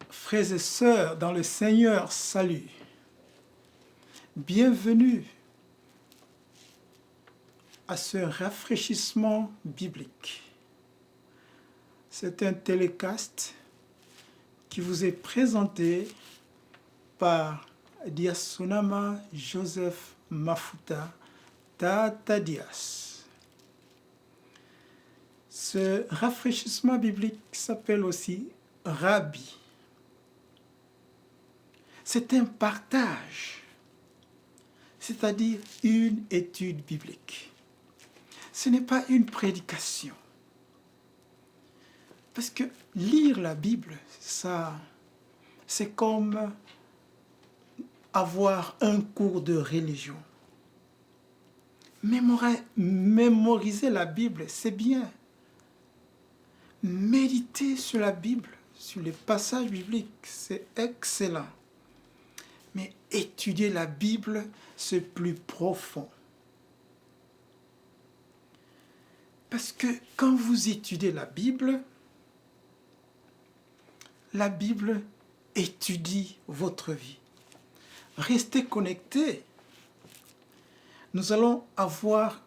Frères et sœurs dans le Seigneur, salut. Bienvenue à ce rafraîchissement biblique. C'est un télécast qui vous est présenté par Diasonama Joseph Mafuta Tatadias. Ce rafraîchissement biblique s'appelle aussi Rabbi. C'est un partage, c'est-à-dire une étude biblique. Ce n'est pas une prédication. Parce que lire la Bible, ça, c'est comme avoir un cours de religion. Mémoriser la Bible, c'est bien. Méditer sur la Bible, sur les passages bibliques, c'est excellent. Mais étudier la Bible, c'est plus profond. Parce que quand vous étudiez la Bible étudie votre vie. Restez connectés. Nous allons avoir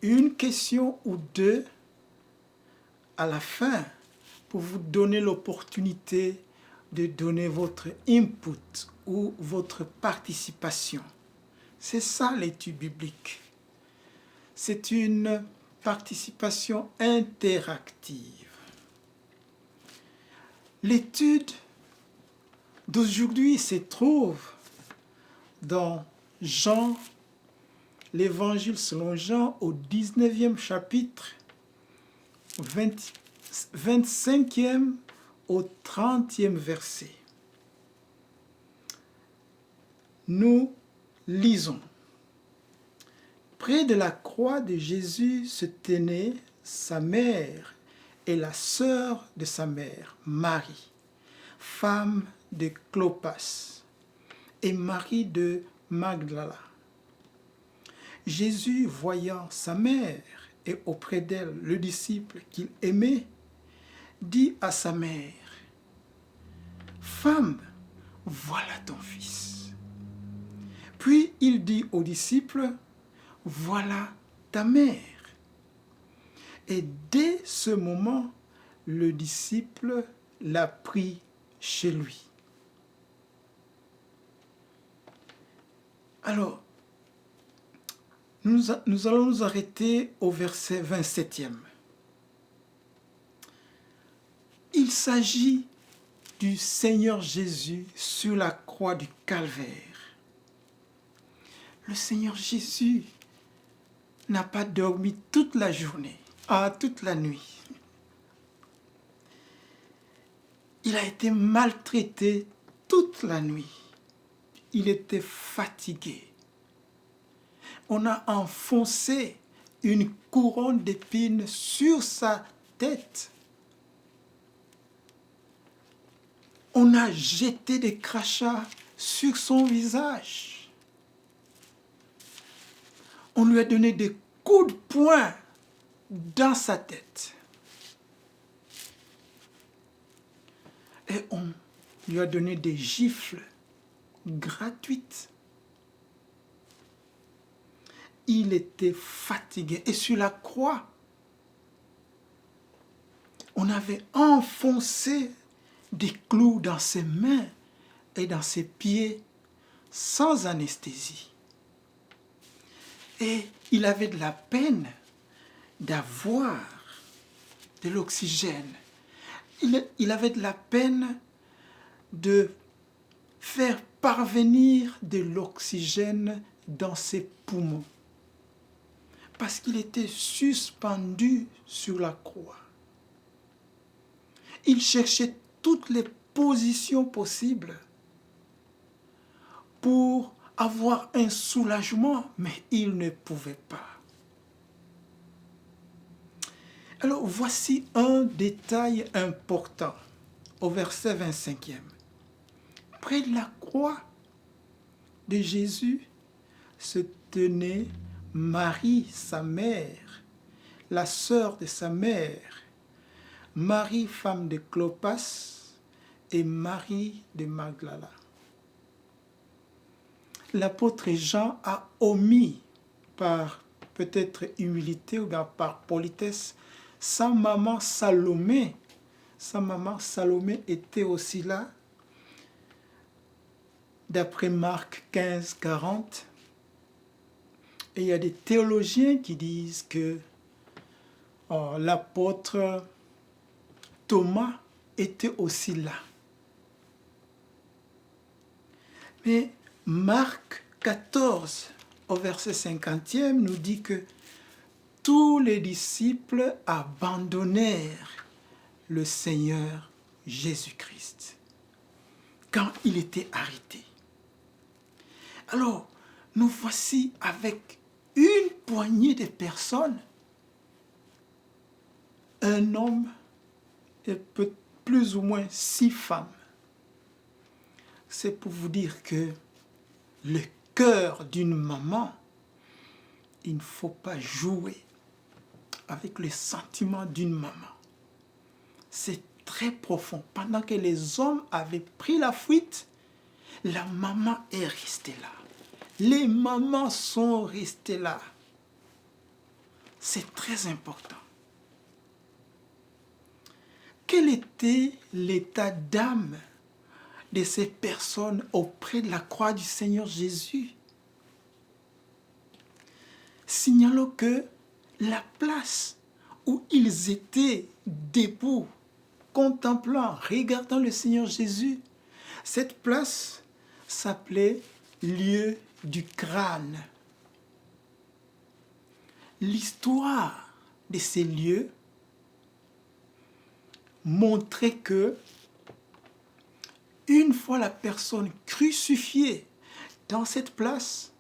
une question ou deux à la fin pour vous donner l'opportunité de donner votre input ou votre participation. C'est ça l'étude biblique. C'est une participation interactive. L'étude d'aujourd'hui se trouve dans Jean, l'Évangile selon Jean, au 19e chapitre, 25e au 30e verset. Nous lisons. Près de la croix de Jésus se tenaient sa mère et la sœur de sa mère, Marie, femme de Clopas, et Marie de Magdala. Jésus, voyant sa mère et auprès d'elle le disciple qu'il aimait, dit à sa mère, « Femme, voilà ton fils. » Puis il dit au disciple, « Voilà ta mère. » Et dès ce moment, le disciple l'a pris chez lui. Alors, nous allons nous arrêter au verset 27e. Il s'agit du Seigneur Jésus sur la croix du Calvaire. Le Seigneur Jésus n'a pas dormi toute la journée, toute la nuit. Il a été maltraité toute la nuit. Il était fatigué. On a enfoncé une couronne d'épines sur sa tête. On a jeté des crachats sur son visage. On lui a donné des coups de poing dans sa tête. Et on lui a donné des gifles gratuites. Il était fatigué. Et sur la croix, on avait enfoncé des clous dans ses mains et dans ses pieds sans anesthésie. Et il avait de la peine d'avoir de l'oxygène. Il avait de la peine de faire parvenir de l'oxygène dans ses poumons. Parce qu'il était suspendu sur la croix. Il cherchait toutes les positions possibles pour avoir un soulagement, mais il ne pouvait pas. Alors voici un détail important au verset 25e. Près de la croix de Jésus se tenait Marie, sa mère, la sœur de sa mère, Marie, femme de Clopas, et Marie de Magdala. L'apôtre Jean a omis, par peut-être humilité ou bien par politesse, sa maman Salomé. Sa maman Salomé était aussi là. D'après Marc 15, 40. Et il y a des théologiens qui disent que l'apôtre Thomas était aussi là. Mais Marc 14, au verset 50e, nous dit que tous les disciples abandonnèrent le Seigneur Jésus-Christ quand il était arrêté. Alors, nous voici avec une poignée de personnes, un homme et plus ou moins 6 femmes. C'est pour vous dire que le cœur d'une maman, il ne faut pas jouer avec les sentiments d'une maman. C'est très profond. Pendant que les hommes avaient pris la fuite, la maman est restée là. Les mamans sont restées là. C'est très important. Quel était l'état d'âme de ces personnes auprès de la croix du Seigneur Jésus? Signalons que la place où ils étaient debout, contemplant, regardant le Seigneur Jésus, cette place s'appelait lieu du crâne. L'histoire de ces lieux montrait que une fois la personne crucifiée dans cette place,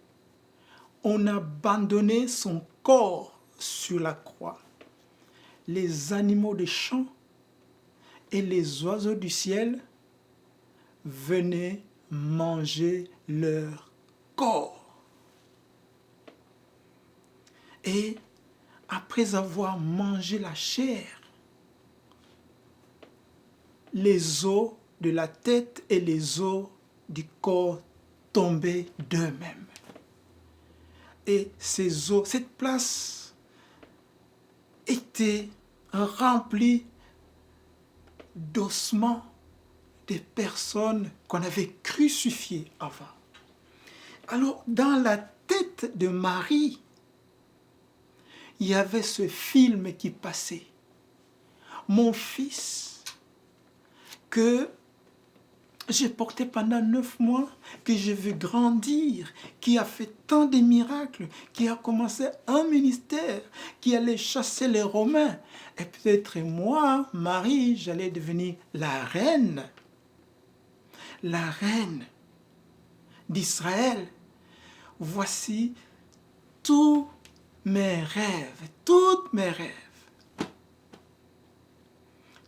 on abandonnait son corps sur la croix. Les animaux des champs et les oiseaux du ciel venaient manger leur corps. Et après avoir mangé la chair, les os de la tête et les os du corps tombaient d'eux-mêmes. Et ces os, cette place était remplie d'ossements des personnes qu'on avait crucifiées avant. Alors, dans la tête de Marie, il y avait ce film qui passait. Mon fils, que j'ai porté pendant 9 mois, que je veux grandir, qui a fait tant de miracles, qui a commencé un ministère, qui allait chasser les Romains. Et peut-être moi, Marie, j'allais devenir la reine d'Israël. Voici tous mes rêves, toutes mes rêves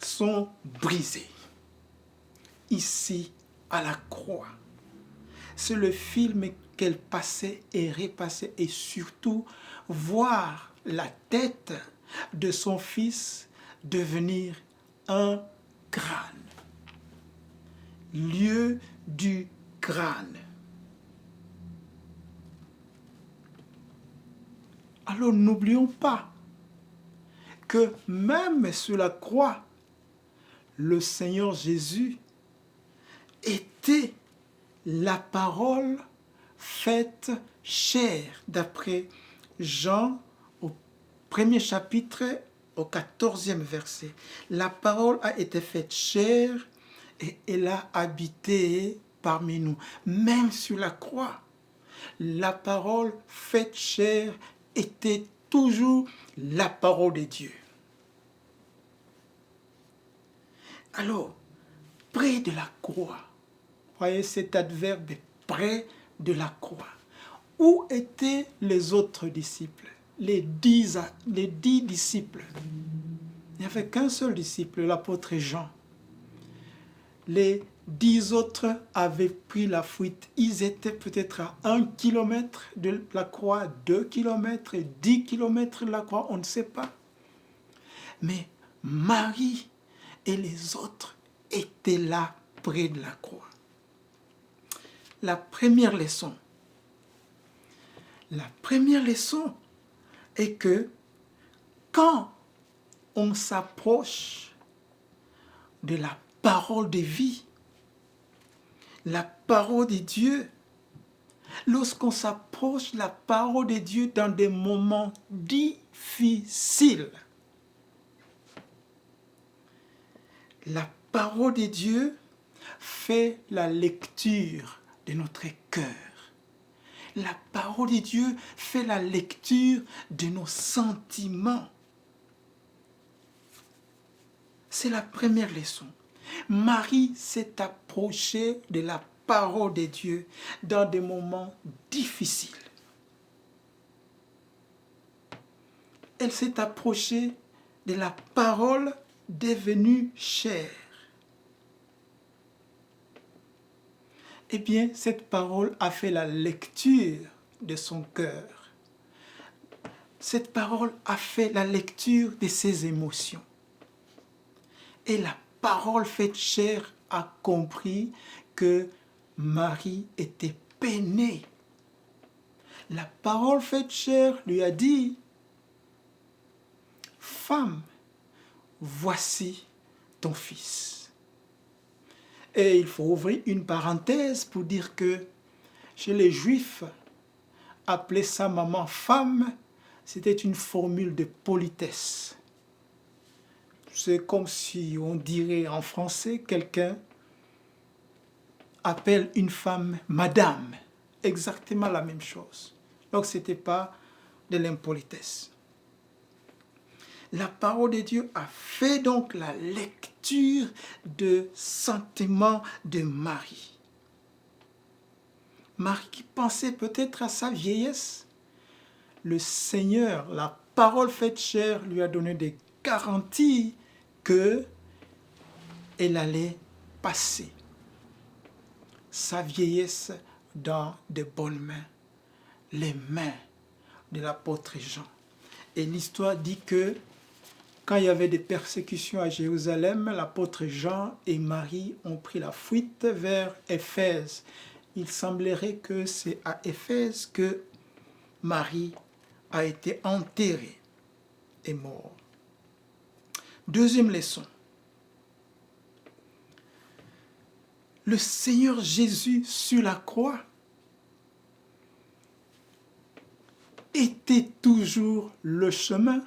sont brisés. Ici, à la croix. C'est le film qu'elle passait et repassait, et surtout voir la tête de son fils devenir un crâne. Lieu du crâne. Alors n'oublions pas que même sur la croix, le Seigneur Jésus était la parole faite chair, d'après Jean au 1er chapitre, au 14e verset. La parole a été faite chair et elle a habité parmi nous. Même sur la croix, la parole faite chair était toujours la parole de Dieu. Alors, près de la croix, voyez cet adverbe, près de la croix. Où étaient les autres disciples, les 10 disciples? Il n'y avait qu'un seul disciple, l'apôtre Jean. les 10 autres avaient pris la fuite. Ils étaient peut-être à 1 kilomètre de la croix, 2 kilomètres, 10 kilomètres de la croix, on ne sait pas. Mais Marie et les autres étaient là près de la croix. La première leçon est que quand on s'approche de la parole de vie, la parole de Dieu, lorsqu'on s'approche de la parole de Dieu dans des moments difficiles, la parole de Dieu fait la lecture de notre cœur. La parole de Dieu fait la lecture de nos sentiments. C'est la première leçon. Marie s'est approchée de la parole de Dieu dans des moments difficiles. Elle s'est approchée de la parole devenue chair. Eh bien, cette parole a fait la lecture de son cœur. Cette parole a fait la lecture de ses émotions. Et la parole faite chair a compris que Marie était peinée. La parole faite chair lui a dit, « Femme, voici ton fils. » Et il faut ouvrir une parenthèse pour dire que chez les Juifs, appeler sa maman femme, c'était une formule de politesse. C'est comme si on dirait en français, quelqu'un appelle une femme madame. Exactement la même chose. Donc ce n'était pas de l'impolitesse. La parole de Dieu a fait donc la lecture de sentiments de Marie. Marie qui pensait peut-être à sa vieillesse. Le Seigneur, la parole faite chair, lui a donné des garanties qu'elle allait passer sa vieillesse dans de bonnes mains, les mains de l'apôtre Jean. Et l'histoire dit que quand il y avait des persécutions à Jérusalem, l'apôtre Jean et Marie ont pris la fuite vers Éphèse. Il semblerait que c'est à Éphèse que Marie a été enterrée et morte. Deuxième leçon. Le Seigneur Jésus sur la croix était toujours le chemin,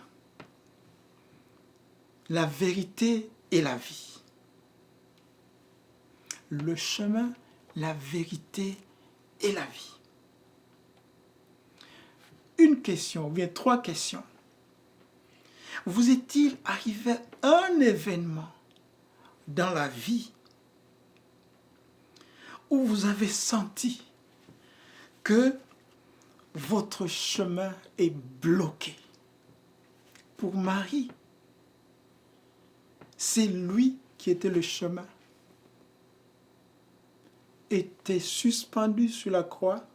la vérité et la vie. Le chemin, la vérité et la vie. Une question, ou bien 3 questions. Vous est-il arrivé un événement dans la vie où vous avez senti que votre chemin est bloqué? Pour Marie, c'est lui qui était le chemin, était suspendu sur la croix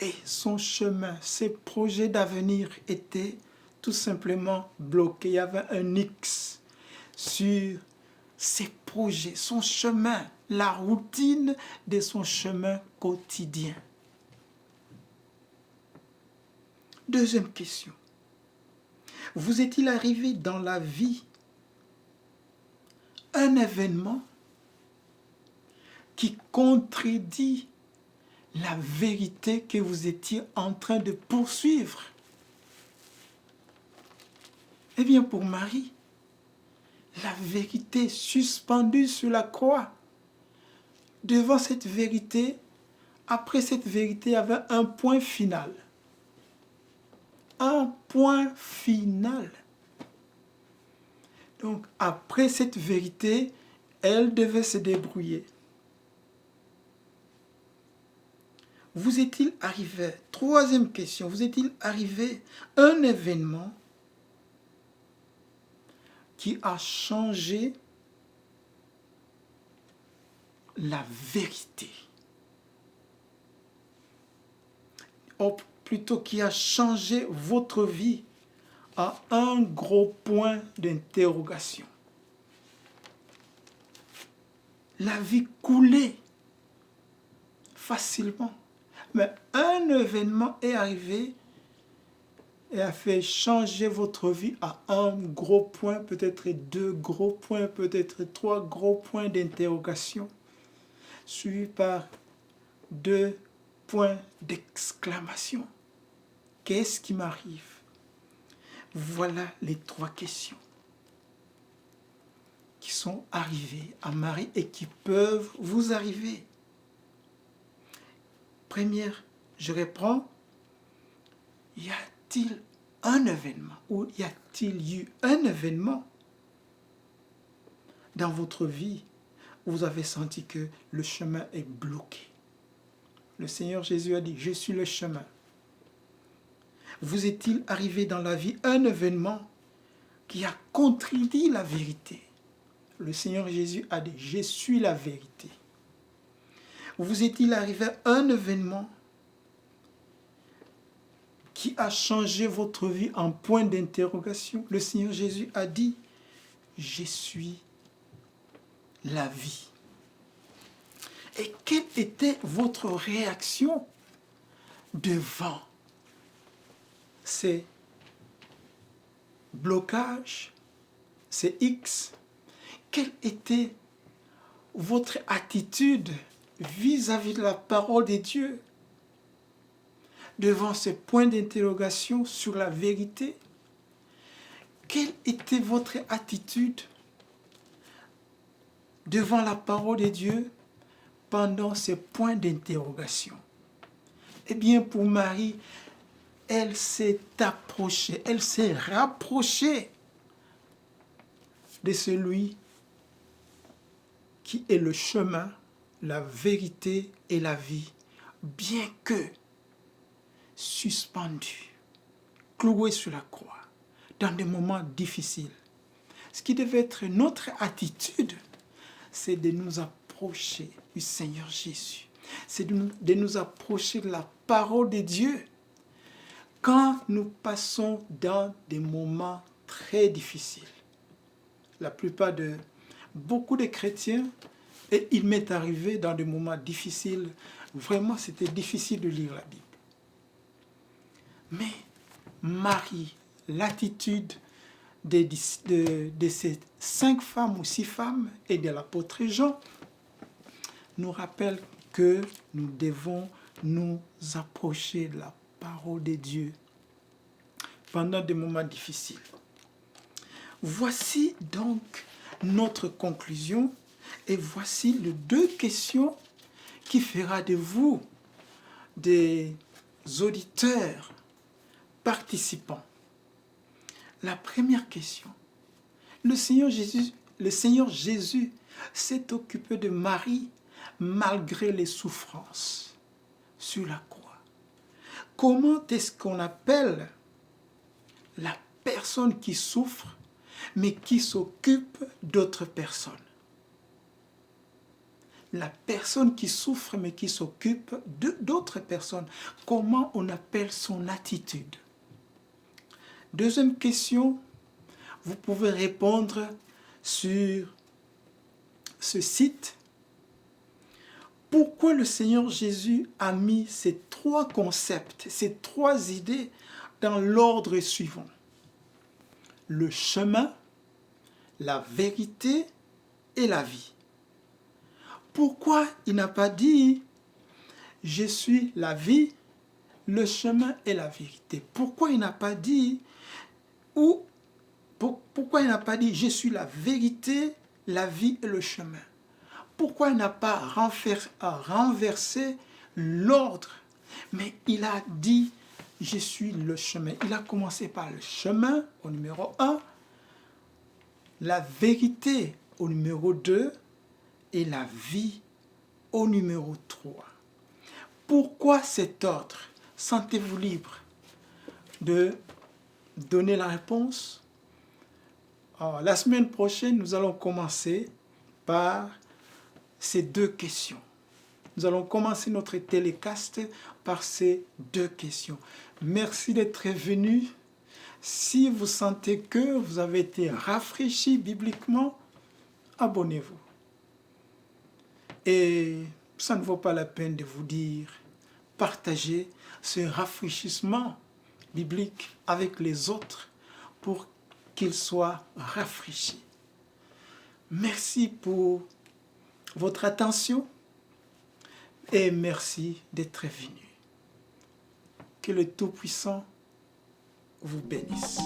et son chemin, ses projets d'avenir étaient tout simplement bloqués. Il y avait un X sur ses projets, son chemin, la routine de son chemin quotidien. Deuxième question. Vous est-il arrivé dans la vie un événement qui contredit la vérité que vous étiez en train de poursuivre? Eh bien, pour Marie, la vérité suspendue sur la croix, devant cette vérité, après cette vérité, il y avait un point final. Un point final. Donc, après cette vérité, elle devait se débrouiller. Vous est-il arrivé, troisième question, vous est-il arrivé un événement qui a changé la vérité. Ou plutôt qui a changé votre vie à un gros point d'interrogation. La vie coulait facilement. Mais un événement est arrivé et a fait changer votre vie à un gros point, peut-être 2 gros points, peut-être 3 gros points d'interrogation, suivis par 2 points d'exclamation. Qu'est-ce qui m'arrive? Voilà les 3 questions qui sont arrivées à Marie et qui peuvent vous arriver. Première, je reprends. Y a-t-il un événement ou y a-t-il eu un événement dans votre vie où vous avez senti que le chemin est bloqué? Le Seigneur Jésus a dit, je suis le chemin. Vous est-il arrivé dans la vie un événement qui a contredit la vérité? Le Seigneur Jésus a dit, je suis la vérité. Vous est-il arrivé un événement qui a changé votre vie en point d'interrogation? Le Seigneur Jésus a dit, je suis la vie. Et quelle était votre réaction devant ces blocages, ces X? Quelle était votre attitude vis-à-vis de la parole de Dieu devant ce point d'interrogation sur la vérité? Quelle était votre attitude devant la parole de Dieu pendant ce point d'interrogation? Eh bien, pour Marie, elle s'est approchée, elle s'est rapprochée de celui qui est le chemin, la vérité et la vie, bien que suspendu, cloué sur la croix, dans des moments difficiles. Ce qui devait être notre attitude, c'est de nous approcher du Seigneur Jésus. C'est de nous approcher de la parole de Dieu quand nous passons dans des moments très difficiles. La plupart de beaucoup de chrétiens, et il m'est arrivé dans des moments difficiles, vraiment c'était difficile de lire la Bible. Mais Marie, l'attitude de ces 5 femmes ou 6 femmes et de l'apôtre Jean nous rappelle que nous devons nous approcher de la parole de Dieu pendant des moments difficiles. Voici donc notre conclusion et voici les 2 questions qui fera de vous des auditeurs participants. La première question. Le Seigneur Jésus s'est occupé de Marie malgré les souffrances sur la croix. Comment est-ce qu'on appelle la personne qui souffre mais qui s'occupe d'autres personnes? La personne qui souffre mais qui s'occupe d'autres personnes. Comment on appelle son attitude? Deuxième question, vous pouvez répondre sur ce site. Pourquoi le Seigneur Jésus a mis ces 3 concepts, ces 3 idées dans l'ordre suivant? Le chemin, la vérité et la vie. Pourquoi il n'a pas dit « Je suis la vie, le chemin et la vérité ». Pourquoi il n'a pas dit pourquoi il n'a pas dit « Je suis la vérité, la vie et le chemin ». Pourquoi il n'a pas renversé l'ordre, mais il a dit « Je suis le chemin ». Il a commencé par le chemin au numéro 1, la vérité au numéro 2 et la vie au numéro 3. Pourquoi cet ordre? Sentez-vous libre de donner la réponse? La semaine prochaine, nous allons commencer par ces deux questions. Nous allons commencer notre télécast par ces deux questions. Merci d'être venu. Si vous sentez que vous avez été rafraîchi bibliquement, abonnez-vous. Et ça ne vaut pas la peine de vous dire, partagez ce rafraîchissement biblique avec les autres pour qu'ils soient rafraîchis. Merci pour votre attention et merci d'être venu. Que le Tout-Puissant vous bénisse.